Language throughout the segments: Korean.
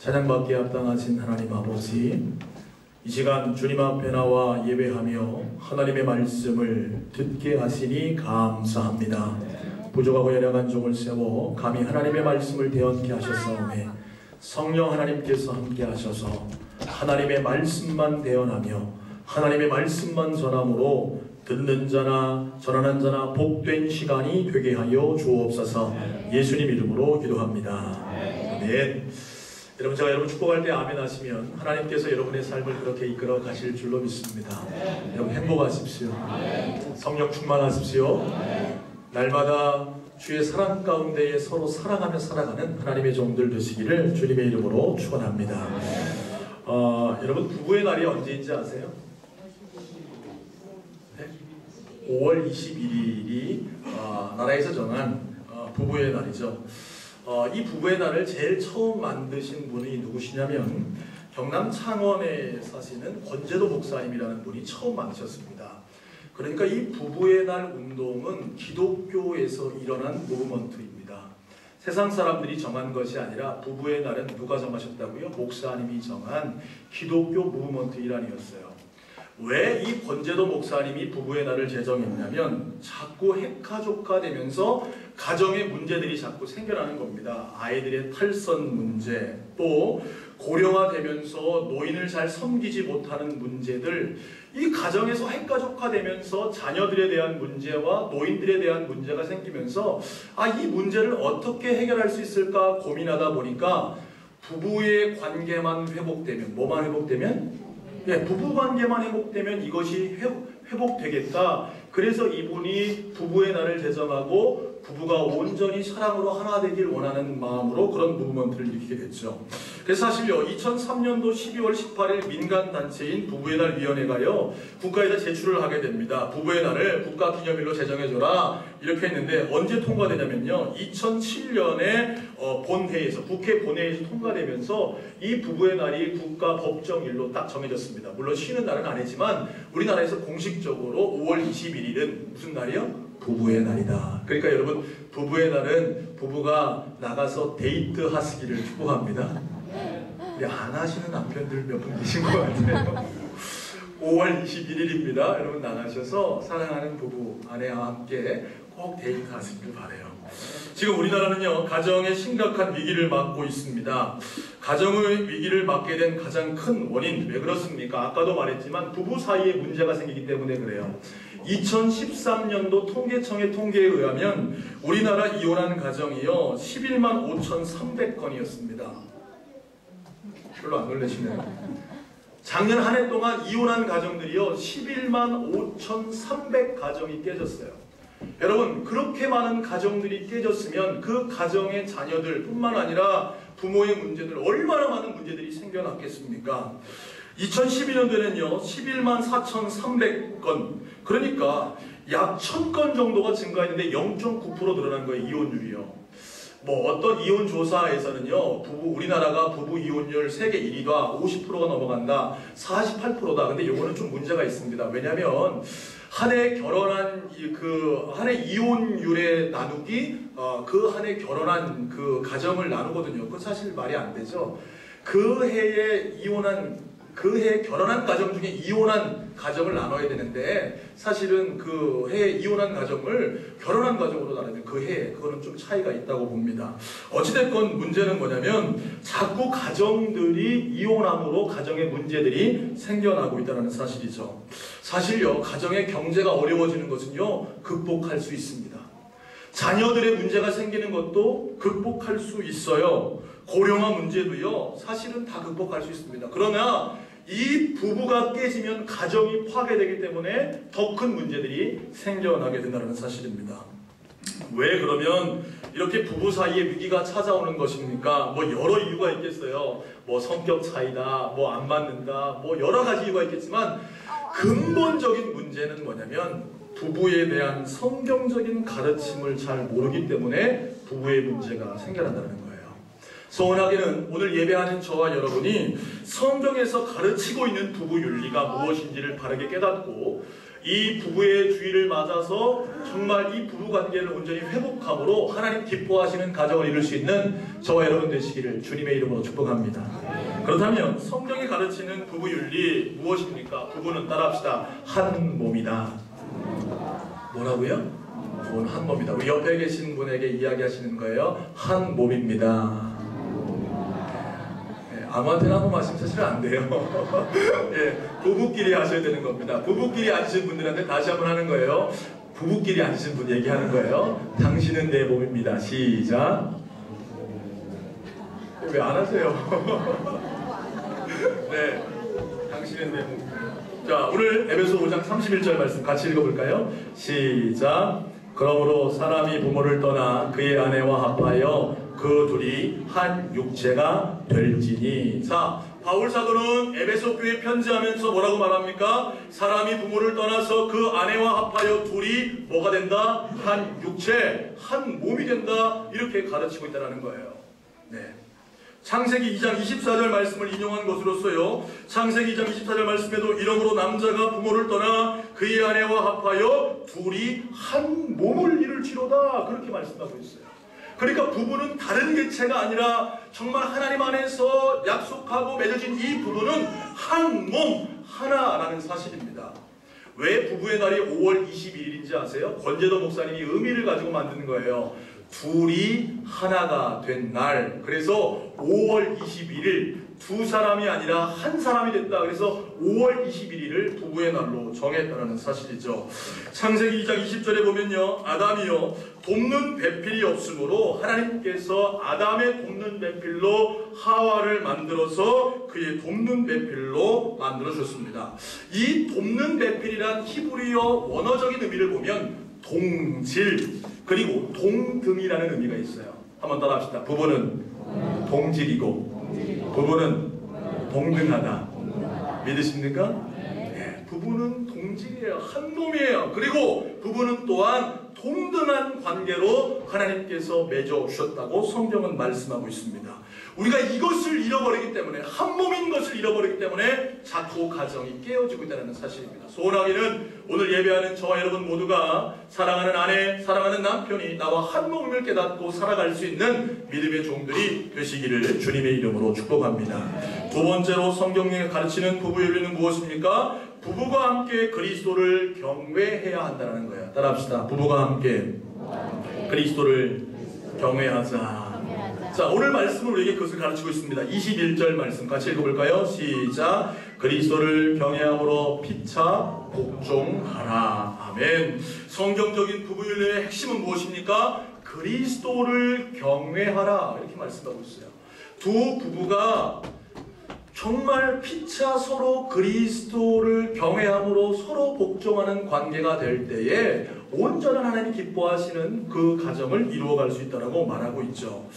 찬양받기에 합당하신 하나님 아버지, 이 시간 주님 앞에 나와 예배하며 하나님의 말씀을 듣게 하시니 감사합니다. 부족하고 연약한 종을 세워 감히 하나님의 말씀을 대언케 하셨사오매 성령 하나님께서 함께 하셔서 하나님의 말씀만 대언하며 하나님의 말씀만 전함으로 듣는 자나 전하는 자나 복된 시간이 되게 하여 주옵소서. 예수님 이름으로 기도합니다. 아멘. 여러분, 제가 여러분 축복할 때 아멘 하시면 하나님께서 여러분의 삶을 그렇게 이끌어 가실 줄로 믿습니다. 여러분 행복하십시오. 성령 충만하십시오. 날마다 주의 사랑 가운데에 서로 사랑하며 살아가는 하나님의 종들 되시기를 주님의 이름으로 축원합니다. 여러분 부부의 날이 언제인지 아세요? 네? 5월 21일이 나라에서 정한 부부의 날이죠. 이 부부의 날을 제일 처음 만드신 분이 누구시냐면 경남 창원에 사시는 권재도 목사님이라는 분이 처음 만드셨습니다. 그러니까 이 부부의 날 운동은 기독교에서 일어난 무브먼트입니다. 세상 사람들이 정한 것이 아니라 부부의 날은 누가 정하셨다고요? 목사님이 정한 기독교 무브먼트 일환이었어요. 왜 이 권재도 목사님이 부부의 날을 제정했냐면 자꾸 핵가족화 되면서 가정의 문제들이 자꾸 생겨나는 겁니다. 아이들의 탈선 문제, 또 고령화되면서 노인을 잘 섬기지 못하는 문제들, 이 가정에서 핵가족화 되면서 자녀들에 대한 문제와 노인들에 대한 문제가 생기면서 이 문제를 어떻게 해결할 수 있을까 고민하다 보니까 부부의 관계만 회복되면, 뭐만 회복되면? 부부관계만 회복되면 이것이 회복되겠다. 그래서 이분이 부부의 날을 제정하고 부부가 온전히 사랑으로 하나 되길 원하는 마음으로 그런 무브먼트를 일으키게 됐죠. 그래서 사실요, 2003년도 12월 18일 민간단체인 부부의 날 위원회가요, 국가에다 제출을 하게 됩니다. 부부의 날을 국가기념일로 제정해줘라 이렇게 했는데 언제 통과되냐면요, 2007년에 본회의에서, 국회 본회의에서 통과되면서 이 부부의 날이 국가 법정일로 딱 정해졌습니다. 물론 쉬는 날은 아니지만 우리나라에서 공식적으로 5월 21일은 무슨 날이요? 부부의 날이다. 그러니까 여러분, 부부의 날은 부부가 나가서 데이트 하시기를 축복합니다. 안 하시는 남편들 몇 분 계신 것 같아요. 5월 21일입니다. 여러분 나가셔서 사랑하는 부부, 아내와 함께 꼭 데이트 하시길 바라요. 지금 우리나라는요, 가정의 심각한 위기를 맞고 있습니다. 가정의 위기를 맞게 된 가장 큰 원인, 왜 그렇습니까? 아까도 말했지만 부부 사이에 문제가 생기기 때문에 그래요. 2013년도 통계청의 통계에 의하면 우리나라 이혼한 가정이요 11만 5,300건이었습니다. 별로 안 놀라시네요. 작년 한 해 동안 이혼한 가정들이요 11만 5,300 가정이 깨졌어요. 여러분, 그렇게 많은 가정들이 깨졌으면 그 가정의 자녀들 뿐만 아니라 부모의 문제들, 얼마나 많은 문제들이 생겨났겠습니까? 2012년도에는요 11만 4,300건, 그러니까 약 1,000건 정도가 증가했는데 0.9% 늘어난 거예요. 이혼율이요. 어떤 이혼 조사에서는요, 우리나라가 부부 이혼율 세계 1위가 50%가 넘어간다, 48%다. 근데 이거는 좀 문제가 있습니다. 왜냐하면 한 해 결혼한 한 해 이혼율의 나누기, 그 한 해 결혼한 그 가정을 나누거든요. 그건 사실 말이 안 되죠. 그 해에 결혼한 가정 중에 이혼한 가정을 나눠야 되는데, 사실은 그 해에 이혼한 가정을 결혼한 가정으로 나누면 그 해에, 그거는 좀 차이가 있다고 봅니다. 어찌됐건 문제는 뭐냐면 자꾸 가정들이 이혼함으로 가정의 문제들이 생겨나고 있다는 사실이죠. 사실요, 가정의 경제가 어려워지는 것은요 극복할 수 있습니다. 자녀들의 문제가 생기는 것도 극복할 수 있어요. 고령화 문제도요 사실은 다 극복할 수 있습니다. 그러나 이 부부가 깨지면 가정이 파괴되기 때문에 더 큰 문제들이 생겨나게 된다는 사실입니다. 왜 그러면 이렇게 부부 사이에 위기가 찾아오는 것입니까? 여러 이유가 있겠어요. 성격 차이다, 안 맞는다, 여러 가지 이유가 있겠지만 근본적인 문제는 뭐냐면 부부에 대한 성경적인 가르침을 잘 모르기 때문에 부부의 문제가 생겨난다는 거예요. 소원하기는 오늘 예배하는 저와 여러분이 성경에서 가르치고 있는 부부 윤리가 무엇인지를 바르게 깨닫고 이 부부의 주의를 맞아서 정말 이 부부 관계를 온전히 회복함으로 하나님 기뻐하시는 가정을 이룰 수 있는 저와 여러분 되시기를 주님의 이름으로 축복합니다. 그렇다면 성경이 가르치는 부부 윤리 무엇입니까? 부부는 따라합시다. 한 몸이다. 뭐라고요? 부부는 한 몸이다. 우리 옆에 계신 분에게 이야기하시는 거예요. 한 몸입니다. 아무한테나 한번 말씀하시면 안 돼요. 예, 부부끼리 하셔야 되는 겁니다. 부부끼리 앉으신 분들한테 다시 한번 하는 거예요. 부부끼리 앉으신 분 얘기하는 거예요. 당신은 내 몸입니다. 시작. 왜 안 하세요? 네, 당신은 내 몸. 자, 오늘 에베소 5장 31절 말씀 같이 읽어볼까요? 시작. 그러므로 사람이 부모를 떠나 그의 아내와 합하여 그 둘이 한 육체가 될지니. 자, 바울 사도는 에베소 교회에 편지하면서 뭐라고 말합니까? 사람이 부모를 떠나서 그 아내와 합하여 둘이 뭐가 된다? 한 육체, 한 몸이 된다. 이렇게 가르치고 있다는 거예요. 네. 창세기 2장 24절 말씀을 인용한 것으로서요, 창세기 2장 24절 말씀에도 이러므로 남자가 부모를 떠나 그의 아내와 합하여 둘이 한 몸을 이룰지로다, 그렇게 말씀하고 있어요. 그러니까 부부는 다른 개체가 아니라 정말 하나님 안에서 약속하고 맺어진 이 부부는 한 몸 하나라는 사실입니다. 왜 부부의 날이 5월 21일인지 아세요? 권재도 목사님이 의미를 가지고 만드는 거예요. 둘이 하나가 된 날. 그래서 5월 21일 두 사람이 아니라 한 사람이 됐다. 그래서 5월 21일을 부부의 날로 정했다는 사실이죠. 창세기 2장 20절에 보면요, 아담이요 돕는 배필이 없으므로 하나님께서 아담의 돕는 배필로 하와를 만들어서 그의 돕는 배필로 만들어 줬습니다. 이 돕는 배필이란 히브리어 원어적인 의미를 보면 동질 그리고 동등이라는 의미가 있어요. 한번 따라합시다. 부부는 동질이고 부부는 동등하다. 믿으십니까? 네, 부부는 동질이에요. 한 몸이에요. 그리고 부부는 또한 동등한 관계로 하나님께서 맺어 주셨다고 성경은 말씀하고 있습니다. 우리가 이것을 잃어버리기 때문에, 한 몸인 것을 잃어버리기 때문에 자꾸 가정이 깨어지고 있다는 사실입니다. 소원하기는 오늘 예배하는 저와 여러분 모두가 사랑하는 아내, 사랑하는 남편이 나와 한 몸을 깨닫고 살아갈 수 있는 믿음의 종들이 되시기를 주님의 이름으로 축복합니다. 두 번째로 성경에 가르치는 부부 윤리는 무엇입니까? 부부가 함께 그리스도를 경외해야 한다는 거예요. 따라합시다. 부부가 함께 그리스도를 경외하자. 자, 오늘 말씀은 우리에게 그것을 가르치고 있습니다. 21절 말씀 같이 읽어볼까요? 시작. 그리스도를 경외함으로 피차 복종하라. 아멘. 성경적인 부부윤리의 핵심은 무엇입니까? 그리스도를 경외하라, 이렇게 말씀하고 있어요. 두 부부가 정말 피차 서로 그리스도를 경외함으로 서로 복종하는 관계가 될 때에 온전한 하나님 기뻐하시는 그 가정을 이루어갈 수 있다고 말하고 있죠.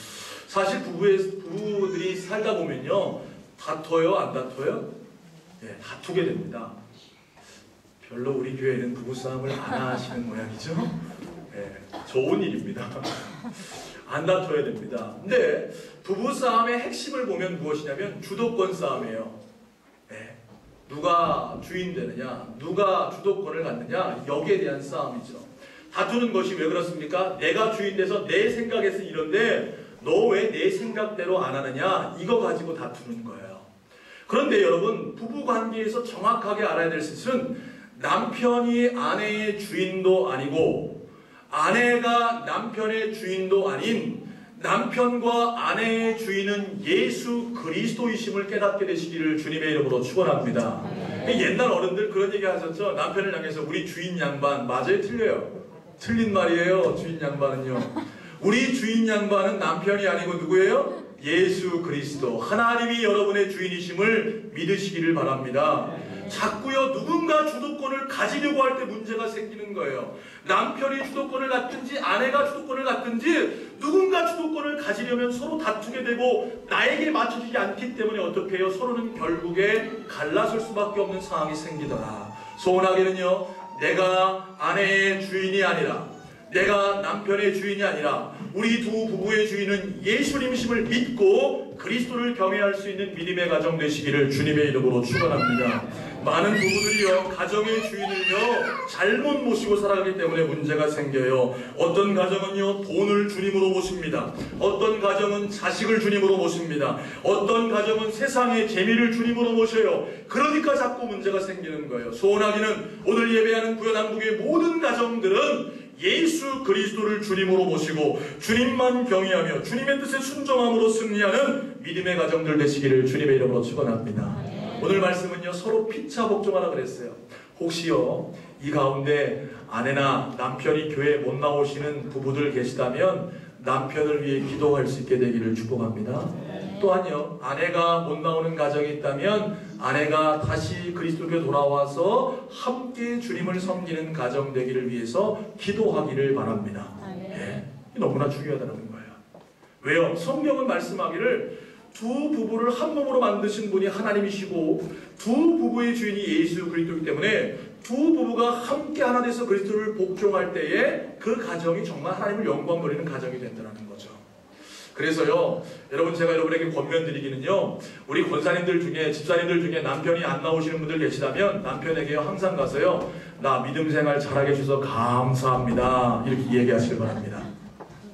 사실 부부들이 살다 보면요, 다퉈요, 안 다퉈요? 네, 다투게 됩니다. 별로 우리 교회는 부부싸움을 안 하시는 모양이죠? 네, 좋은 일입니다. 안 다퉈야 됩니다. 근데 부부싸움의 핵심을 보면 무엇이냐면 주도권 싸움이에요. 네, 누가 주인 되느냐, 누가 주도권을 갖느냐, 여기에 대한 싸움이죠. 다투는 것이 왜 그렇습니까? 내가 주인 돼서 내 생각에서 이런데 너 왜 내 생각대로 안 하느냐, 이거 가지고 다투는 거예요. 그런데 여러분, 부부관계에서 정확하게 알아야 될 것은 남편이 아내의 주인도 아니고 아내가 남편의 주인도 아닌 남편과 아내의 주인은 예수 그리스도이심을 깨닫게 되시기를 주님의 이름으로 축원합니다. 옛날 어른들 그런 얘기 하셨죠. 남편을 향해서 우리 주인 양반. 맞아요? 틀려요? 틀린 말이에요. 주인 양반은요, 우리 주인 양반은 남편이 아니고 누구예요? 예수 그리스도. 하나님이 여러분의 주인이심을 믿으시기를 바랍니다. 자꾸요, 누군가 주도권을 가지려고 할 때 문제가 생기는 거예요. 남편이 주도권을 갖든지 아내가 주도권을 갖든지 누군가 주도권을 가지려면 서로 다투게 되고 나에게 맞춰지지 않기 때문에 어떻게 해요? 서로는 결국에 갈라설 수밖에 없는 상황이 생기더라. 소원하기는요, 내가 아내의 주인이 아니라 내가 남편의 주인이 아니라 우리 두 부부의 주인은 예수님이심을 믿고 그리스도를 경외할 수 있는 믿음의 가정 되시기를 주님의 이름으로 축원합니다. 많은 부부들이요, 가정의 주인을요 잘못 모시고 살아가기 때문에 문제가 생겨요. 어떤 가정은요 돈을 주님으로 모십니다. 어떤 가정은 자식을 주님으로 모십니다. 어떤 가정은 세상의 재미를 주님으로 모셔요. 그러니까 자꾸 문제가 생기는 거예요. 소원하기는 오늘 예배하는 부여남북의 모든 가정들은 예수 그리스도를 주님으로 모시고 주님만 경외하며 주님의 뜻에 순종함으로 승리하는 믿음의 가정들 되시기를 주님의 이름으로 축원합니다. 오늘 말씀은요 서로 피차 복종하라 그랬어요. 혹시요 이 가운데 아내나 남편이 교회에 못 나오시는 부부들 계시다면 남편을 위해 기도할 수 있게 되기를 축복합니다. 또한요 아내가 못 나오는 가정이 있다면 아내가 다시 그리스도께 돌아와서 함께 주님을 섬기는 가정 되기를 위해서 기도하기를 바랍니다. 예, 너무나 중요하다는 거예요. 왜요? 성경은 말씀하기를 두 부부를 한 몸으로 만드신 분이 하나님이시고 두 부부의 주인이 예수 그리스도이기 때문에 두 부부가 함께 하나 돼서 그리스도를 복종할 때에 그 가정이 정말 하나님을 영광 돌리는 가정이 된다는 거죠. 그래서요 여러분 제가 여러분에게 권면드리기는요 우리 권사님들 중에 집사님들 중에 남편이 안 나오시는 분들 계시다면 남편에게요 항상 가서요 나 믿음 생활 잘하게 해주셔서 감사합니다 이렇게 얘기하시길 바랍니다.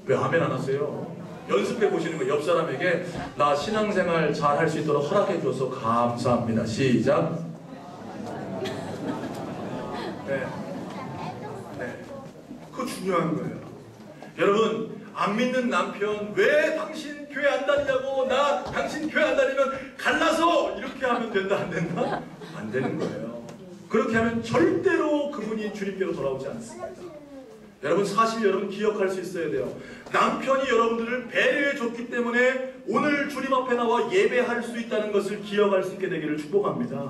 왜 아멘 안 하세요? 연습해 보시는 거예요. 옆 사람에게 나 신앙생활 잘 할 수 있도록 허락해 줘서 감사합니다. 시작. 네. 그거 중요한 거예요. 여러분 안 믿는 남편 왜 당신 교회 안 다니냐고 나 당신 교회 안 다니면 갈라서 이렇게 하면 된다 안 된다? 안 되는 거예요. 그렇게 하면 절대로 그분이 주님께로 돌아오지 않습니다. 여러분 사실 여러분 기억할 수 있어야 돼요. 남편이 여러분들을 배려해 줬기 때문에 오늘 주님 앞에 나와 예배할 수 있다는 것을 기억할 수 있게 되기를 축복합니다.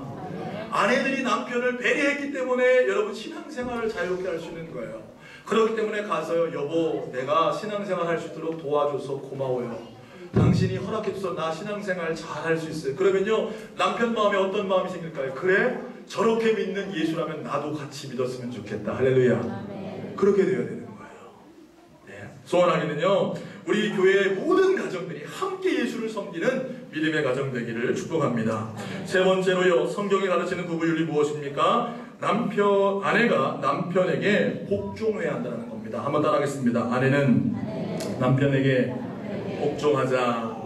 아내들이 남편을 배려했기 때문에 여러분 신앙생활을 자유롭게 할 수 있는 거예요. 그렇기 때문에 가서요 여보 내가 신앙생활 할 수 있도록 도와줘서 고마워요. 당신이 허락해줘서 나 신앙생활 잘 할 수 있어요. 그러면요 남편 마음에 어떤 마음이 생길까요? 그래? 저렇게 믿는 예수라면 나도 같이 믿었으면 좋겠다. 할렐루야. 그렇게 되어야 되는 거예요. 네. 소원하기는요 우리 교회의 모든 가정들이 함께 예수를 섬기는 믿음의 가정 되기를 축복합니다. 세 번째로요 성경이 가르치는 부부윤리 무엇입니까? 아내가 남편에게 복종해야 한다는 겁니다. 한번 따라하겠습니다. 아내는 남편에게 복종하자.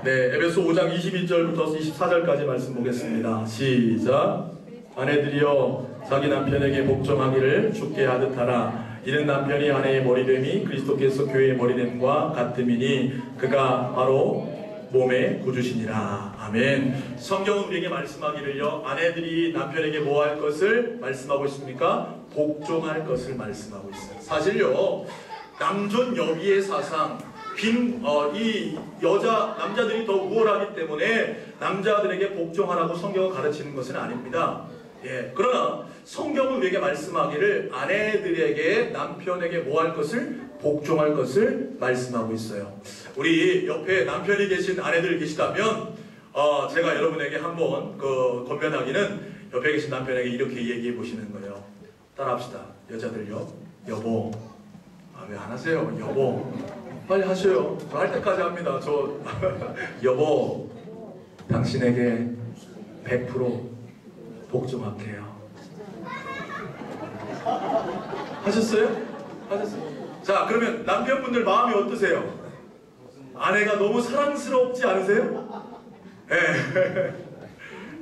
네, 에베소 5장 22절부터 24절까지 말씀 보겠습니다. 시작. 아내들이여 자기 남편에게 복종하기를 주께 하듯 하라. 이는 남편이 아내의 머리됨이 그리스도께서 교회의 머리됨과 같음이니 그가 바로 몸의 구주시니라. 아멘. 성경은 우리에게 말씀하기를요 아내들이 남편에게 뭐 할 것을 말씀하고 있습니까? 복종할 것을 말씀하고 있어요. 사실요 남존 여비의 사상 이 남자들이 더 우월하기 때문에 남자들에게 복종하라고 성경을 가르치는 것은 아닙니다. 예, 그러나 성경은 우리에게 말씀하기를 아내들에게 남편에게 뭐 할 것을 복종할 것을 말씀하고 있어요. 우리 옆에 남편이 계신 아내들 계시다면 제가 여러분에게 한번 권면하기는 옆에 계신 남편에게 이렇게 얘기해 보시는 거예요. 따라합시다. 여자들요 여보 왜 안 하세요? 여보 빨리 하셔요. 저 할 때까지 합니다. 저 여보 당신에게 100% 복종할게요. 하셨어요? 하셨어요? 자 그러면 남편분들 마음이 어떠세요? 아내가 너무 사랑스럽지 않으세요?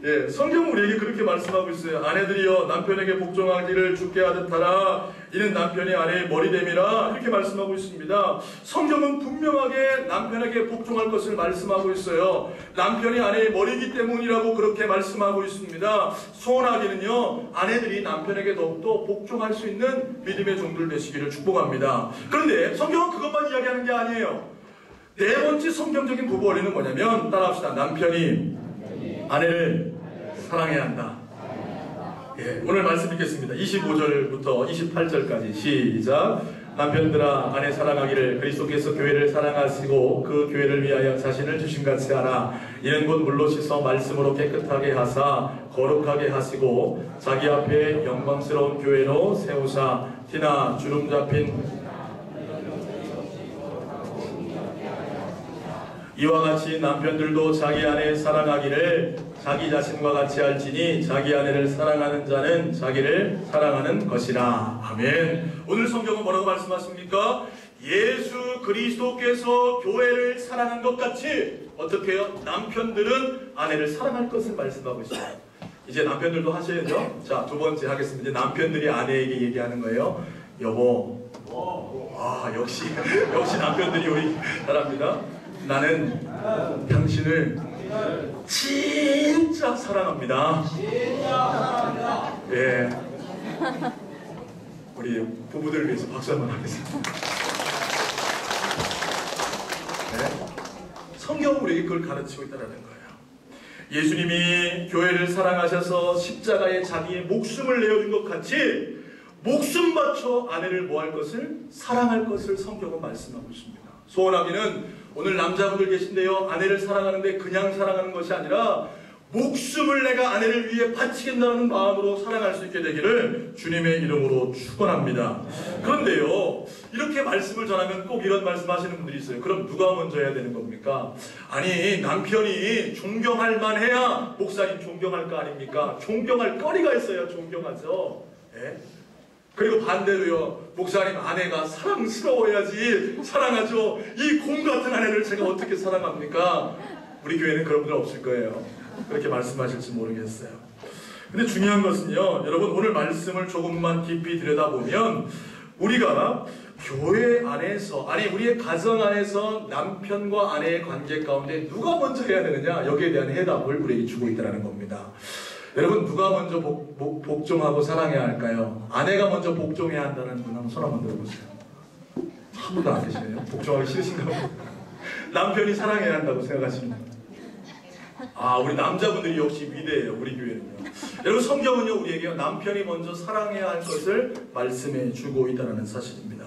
예, 성경은 우리에게 그렇게 말씀하고 있어요. 아내들이여 남편에게 복종하기를 주께 하듯 하라. 이는 남편이 아내의 머리됨이라 이렇게 말씀하고 있습니다. 성경은 분명하게 남편에게 복종할 것을 말씀하고 있어요. 남편이 아내의 머리이기 때문이라고 그렇게 말씀하고 있습니다. 소원하기는요 아내들이 남편에게 더욱더 복종할 수 있는 믿음의 종들 되시기를 축복합니다. 그런데 성경은 그것만 이야기하는 게 아니에요. 네 번째 성경적인 부부 원리는 뭐냐면 따라합시다. 남편이 아내를 사랑해야 한다. 예, 오늘 말씀 읽겠습니다. 25절부터 28절까지 시작. 남편들아 아내 사랑하기를 그리스도께서 교회를 사랑하시고 그 교회를 위하여 자신을 주신같이 하라. 이는 곧 물로 씻어 말씀으로 깨끗하게 하사 거룩하게 하시고 자기 앞에 영광스러운 교회로 세우사 티나 주름 잡힌 이와 같이 남편들도 자기 아내 사랑하기를 자기 자신과 같이 할지니 자기 아내를 사랑하는 자는 자기를 사랑하는 것이라. 아멘. 오늘 성경은 뭐라고 말씀하십니까? 예수 그리스도께서 교회를 사랑한 것 같이 어떻게 해요? 남편들은 아내를 사랑할 것을 말씀하고 있어요. 이제 남편들도 하셔야죠. 자, 두 번째 하겠습니다. 이제 남편들이 아내에게 얘기하는 거예요. 여보, 역시 남편들이 우리 잘합니다. 나는 당신을 진짜 사랑합니다. 예, 우리 부부들을 위해서 박수 한번 하겠습니다. 네. 성경은 우리에게 그걸 가르치고 있다는 거예요. 예수님이 교회를 사랑하셔서 십자가에 자기의 목숨을 내어준 것 같이 목숨 바쳐 아내를 뭐할 것을? 사랑할 것을 성경은 말씀하고 있습니다. 소원하기는 오늘 남자분들 계신데요, 아내를 사랑하는데 그냥 사랑하는 것이 아니라 목숨을 내가 아내를 위해 바치겠다는 마음으로 사랑할 수 있게 되기를 주님의 이름으로 축원합니다. 그런데요, 이렇게 말씀을 전하면 꼭 이런 말씀하시는 분들이 있어요. 그럼 누가 먼저 해야 되는 겁니까? 아니, 남편이 존경할 만해야 목사님 존경할 거 아닙니까? 존경할 거리가 있어야 존경하죠. 예? 그리고 반대로요, 목사님 아내가 사랑스러워야지 사랑하죠. 이 곰 같은 아내를 제가 어떻게 사랑합니까? 우리 교회는 그런 분들 없을 거예요. 그렇게 말씀하실지 모르겠어요. 근데 중요한 것은요, 여러분 오늘 말씀을 조금만 깊이 들여다보면 우리가 교회 안에서, 아니 우리의 가정 안에서 남편과 아내의 관계 가운데 누가 먼저 해야 되느냐, 여기에 대한 해답을 우리에게 주고 있다는 겁니다. 여러분 누가 먼저 복종하고 사랑해야 할까요? 아내가 먼저 복종해야 한다는 분 한번 손 한번 들어보세요. 한 분도 안 계시네요. 복종하기 싫으신가 봐요. 남편이 사랑해야 한다고 생각하십니다. 우리 남자분들이 역시 위대해요. 우리 교회는요. 여러분 성경은요, 우리에게 남편이 먼저 사랑해야 할 것을 말씀해 주고 있다는 사실입니다.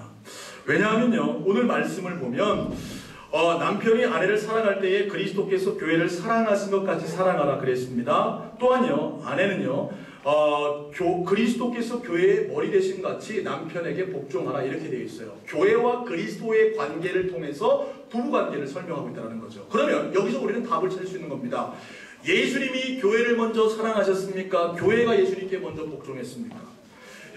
왜냐하면요, 오늘 말씀을 보면 남편이 아내를 사랑할 때에 그리스도께서 교회를 사랑하신 것 같이 사랑하라 그랬습니다. 또한요, 아내는요, 그리스도께서 교회의 머리 되신 같이 남편에게 복종하라 이렇게 되어 있어요. 교회와 그리스도의 관계를 통해서 부부관계를 설명하고 있다는 거죠. 그러면 여기서 우리는 답을 찾을 수 있는 겁니다. 예수님이 교회를 먼저 사랑하셨습니까? 교회가 예수님께 먼저 복종했습니까?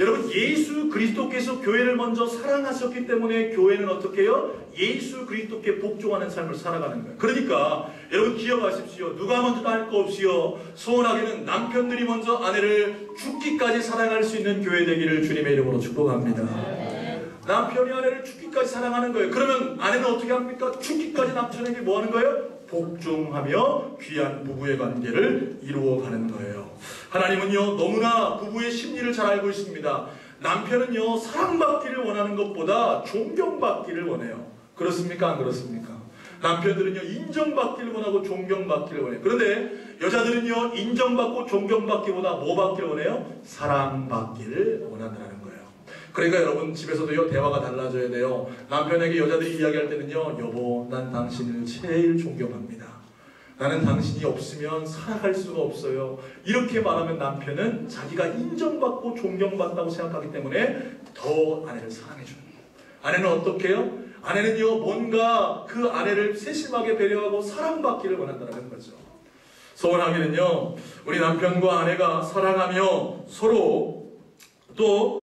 여러분, 예수 그리스도께서 교회를 먼저 사랑하셨기 때문에 교회는 어떻게 해요? 예수 그리스도께 복종하는 삶을 살아가는 거예요. 그러니까 여러분 기억하십시오. 누가 먼저 할 거 없이요, 소원하게는 남편들이 먼저 아내를 죽기까지 사랑할 수 있는 교회 되기를 주님의 이름으로 축복합니다. 남편이 아내를 죽기까지 사랑하는 거예요. 그러면 아내는 어떻게 합니까? 죽기까지 남편에게 뭐 하는 거예요? 복종하며 귀한 부부의 관계를 이루어가는 거예요. 하나님은요, 너무나 부부의 심리를 잘 알고 있습니다. 남편은요, 사랑받기를 원하는 것보다 존경받기를 원해요. 그렇습니까? 안 그렇습니까? 남편들은요, 인정받기를 원하고 존경받기를 원해요. 그런데 여자들은요, 인정받고 존경받기보다 뭐 받기를 원해요? 사랑받기를 원한다는 거예요. 그러니까 여러분 집에서도요, 대화가 달라져야 돼요. 남편에게 여자들이 이야기할 때는요, 여보, 난 당신을 제일 존경합니다. 나는 당신이 없으면 살아갈 수가 없어요. 이렇게 말하면 남편은 자기가 인정받고 존경받다고 생각하기 때문에 더 아내를 사랑해주는 거예요. 아내는 어떻게 해요? 아내는요, 뭔가 그 아내를 세심하게 배려하고 사랑받기를 원한다는 거죠. 소원하기는요, 우리 남편과 아내가 사랑하며 서로 또